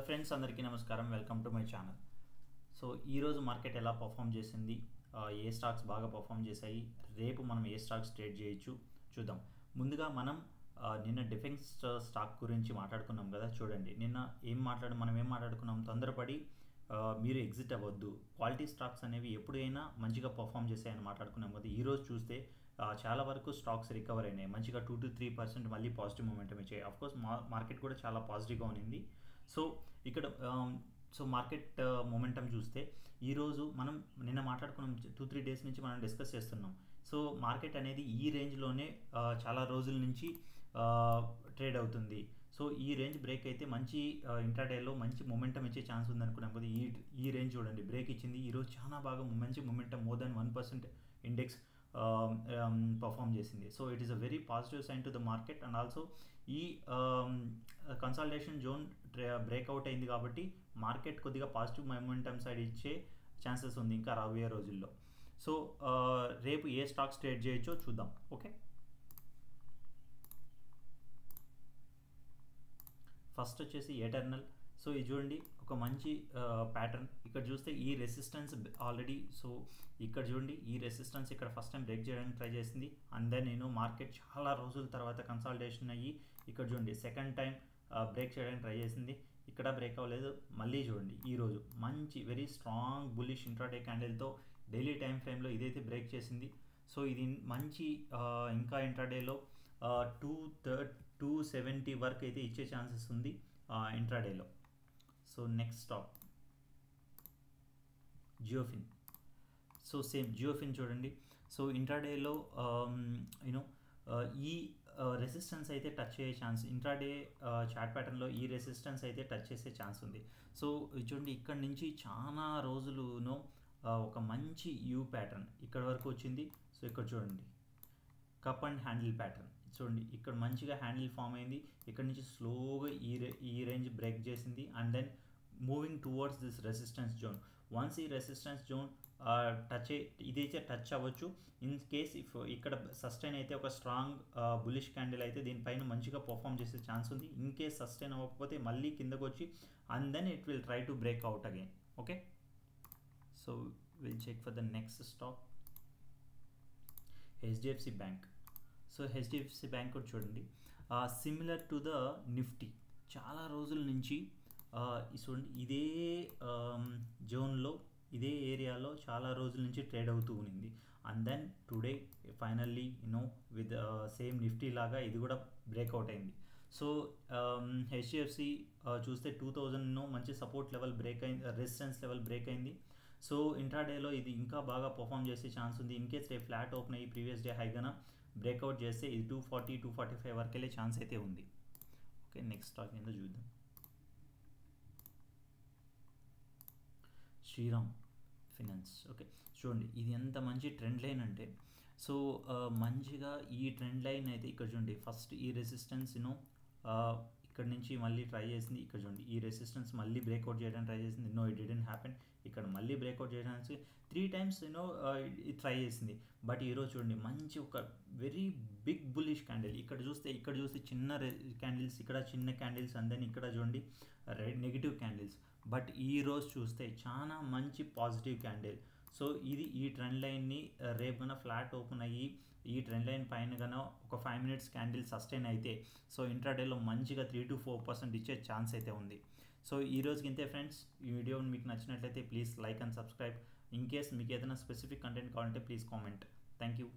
Friends అందరికీ నమస్కారం. Welcome to my channel. So ఈరోజు మార్కెట్ ఎలా పర్ఫామ్ చేసింది, ఏ స్టాక్స్ బాగా పర్ఫామ్ చేశాయి, రేపు మనం ఏ స్టాక్స్ ట్రేడ్ చేయొచ్చు చూద్దాం. ముందుగా మనం నిన్న డిఫెన్స్ స్టాక్ గురించి మాట్లాడుకున్నాం కదా. చూడండి నిన్న మనం ఏం మాట్లాడుకున్నాం, తొందరపడి మీరు ఎగ్జిట్ అవ్వద్దు, క్వాలిటీ స్టాక్స్ అనేవి ఎప్పుడైనా మంచిగా పర్ఫామ్ చేశాయని మాట్లాడుకున్నాం కదా. ఈరోజు చూస్తే చాలా వరకు స్టాక్స్ రికవర్ అయినాయి, మంచిగా 2 to 3% మళ్ళీ పాజిటివ్ మూమెంటం ఇచ్చాయి. అఫ్కోర్స్ మార్కెట్ కూడా చాలా పాజిటివ్గా ఉన్నింది. సో ఇక్కడ మార్కెట్ మొమెంటం చూస్తే ఈరోజు మనం నిన్న మాట్లాడుకున్నాం, 2-3 డేస్ నుంచి మనం డిస్కస్ చేస్తున్నాం. సో మార్కెట్ అనేది ఈ రేంజ్లోనే చాలా రోజుల నుంచి ట్రేడ్ అవుతుంది. సో ఈ రేంజ్ బ్రేక్ అయితే మంచి ఇంట్రాడేలో మంచి మొమెంటం ఇచ్చే ఛాన్స్ ఉంది అనుకున్నాం కదా. ఈ రేంజ్ చూడండి, బ్రేక్ ఇచ్చింది. ఈరోజు చాలా బాగా మంచి momentum, more than 1% index perform చేసింది. So it is a very positive sign to the market. And also ఈ కన్సాలిడేషన్ జోన్ బ్రేక్అవుట్ అయింది కాబట్టి మార్కెట్ కొద్దిగా పాజిటివ్ మొమెంటమ్ సైడ్ ఇచ్చే ఛాన్సెస్ ఉంది ఇంకా రాబోయే రోజుల్లో. సో రేపు ఏ స్టాక్స్ ట్రేడ్ చేయొచ్చో చూద్దాం. ఓకే, ఫస్ట్ వచ్చేసి ఎటర్నల్. సో ఇది చూడండి, ఒక మంచి ప్యాటర్న్. ఇక్కడ చూస్తే ఈ రెసిస్టెన్స్ ఆల్రెడీ, సో ఇక్కడ చూడండి ఈ రెసిస్టెన్స్ ఇక్కడ ఫస్ట్ టైం బ్రేక్ చేయడానికి ట్రై చేసింది. అండ్ దెన్ మార్కెట్ చాలా రోజుల తర్వాత కన్సాలిడేషన్ అయ్యి ఇక్కడ చూడండి సెకండ్ టైం బ్రేక్ చేయడానికి ట్రై చేసింది. ఇక్కడ బ్రేక్ అవ్వలేదు. మళ్ళీ చూడండి ఈరోజు మంచి వెరీ స్ట్రాంగ్ బుల్లిష్ ఇంట్రాడే క్యాండిల్తో డైలీ టైం ఫ్రేమ్లో ఇదైతే బ్రేక్ చేసింది. సో ఇది మంచి ఇంకా ఇంట్రాడేలో 270 వరకు అయితే ఇచ్చే ఛాన్సెస్ ఉంది ఇంట్రాడేలో. So next stock JioFin. So same JioFin చూడండి. సో ఇంట్రాడేలో ఈ రెసిస్టెన్స్ అయితే టచ్ అయ్యే ఛాన్స్, ఇంట్రాడే చార్ట్ ప్యాటర్న్లో ఈ రెసిస్టెన్స్ అయితే టచ్ చేసే ఛాన్స్ ఉంది. సో చూడండి ఇక్కడ నుంచి చాలా రోజులునో ఒక మంచి యూ ప్యాటర్న్ ఇక్కడ వరకు వచ్చింది. సో ఇక్కడ చూడండి కప్ అండ్ హ్యాండిల్ ప్యాటర్న్ చూడండి, ఇక్కడ మంచిగా హ్యాండిల్ ఫామ్ అయింది. ఇక్కడ నుంచి స్లోగా ఈ రేంజ్ బ్రేక్ చేసింది. And then moving towards this resistance zone. Once ఈ రెసిస్టెన్స్ జోన్ ఇదైతే టచ్ అవ్వచ్చు. ఇన్ కేస్ ఇఫ్ ఇక్కడ సస్టైన్ అయితే ఒక స్ట్రాంగ్ బులిష్ క్యాండిల్ అయితే దీనిపైన మంచిగా పర్ఫామ్ చేసే ఛాన్స్ ఉంది. ఇన్ కేస్ సస్టైన్ అవ్వకపోతే మళ్ళీ కిందకు వచ్చి and then it will try to break out again. Okay, so will check for the next stock HDFC bank. So HDFC bank కూడా చూడండి సిమిలర్ టు ద నిఫ్టీ, చాలా రోజుల నుంచి చూడండి ఇదే జోన్లో ఇదే ఏరియాలో చాలా రోజుల నుంచి ట్రేడ్ అవుతూ ఉన్నింది. And then today finally with same Nifty లాగా ఇది కూడా బ్రేక్అవుట్ అయింది. సో హెచ్డిఎఫ్సి చూస్తే 2000 మంచి సపోర్ట్ లెవెల్ బ్రేక్ అయింది, రెసిస్టెన్స్ లెవెల్ బ్రేక్ అయింది. సో ఇంట్రాడేలో ఇది ఇంకా బాగా పర్ఫామ్ చేసే ఛాన్స్ ఉంది. ఇన్ కేస్ రేపు ఫ్లాట్ ఓపెన్ అయ్యి ప్రీవియస్ డే హైగాన బ్రేక్అవుట్ చేస్తే ఇది 240-245 వరకు వెళ్ళే ఛాన్స్ అయితే ఉంది. ఓకే, నెక్స్ట్ స్టాక్ ఏందో చూద్దాం. శ్రీరామ్ ఫినాన్స్. ఓకే చూడండి ఇది ఎంత మంచి ట్రెండ్ లైన్ అంటే, సో మంచిగా ఈ ట్రెండ్ లైన్ అయితే ఇక్కడ చూడండి ఫస్ట్ ఈ రెసిస్టెన్స్ ఇక్కడ నుంచి మళ్ళీ ట్రై చేసింది. ఇక్కడ చూడండి ఈ రెసిస్టెన్స్ మళ్ళీ బ్రేక్అవుట్ చేయడానికి ట్రై చేసింది. It didn't happen. ఇక్కడ మళ్ళీ బ్రేక్అవుట్ చేయడానికి 3 times ఇది ట్రై చేసింది. బట్ ఈరోజు చూడండి మంచి ఒక వెరీ బిగ్ బుల్లిష్ క్యాండిల్. ఇక్కడ చూస్తే చిన్న క్యాండిల్స్, ఇక్కడ చిన్న క్యాండిల్స్, అండ్ దెన్ ఇక్కడ చూడండి నెగిటివ్ క్యాండిల్స్. బట్ ఈరోజు చూస్తే చాలా మంచి పాజిటివ్ క్యాండిల్. సో ఇది ఈ ట్రెండ్ లైన్ని రేపు కన్నా ఫ్లాట్ ఓపెన్ అయ్యి ఈ ట్రెండ్ లైన్ పైన కన్నా ఒక 5 minutes క్యాండిల్ సస్టైన్ అయితే సో ఇంట్రాడేలో మంచిగా 3-4% ఇచ్చే ఛాన్స్ అయితే ఉంది. సో ఈ రోజుకి ఇంతే ఫ్రెండ్స్. ఈ వీడియో మీకు నచ్చినట్లయితే please like and subscribe. In case మీకు ఏదైనా స్పెసిఫిక్ కంటెంట్ కావాలంటే ప్లీజ్ కామెంట్. Thank you.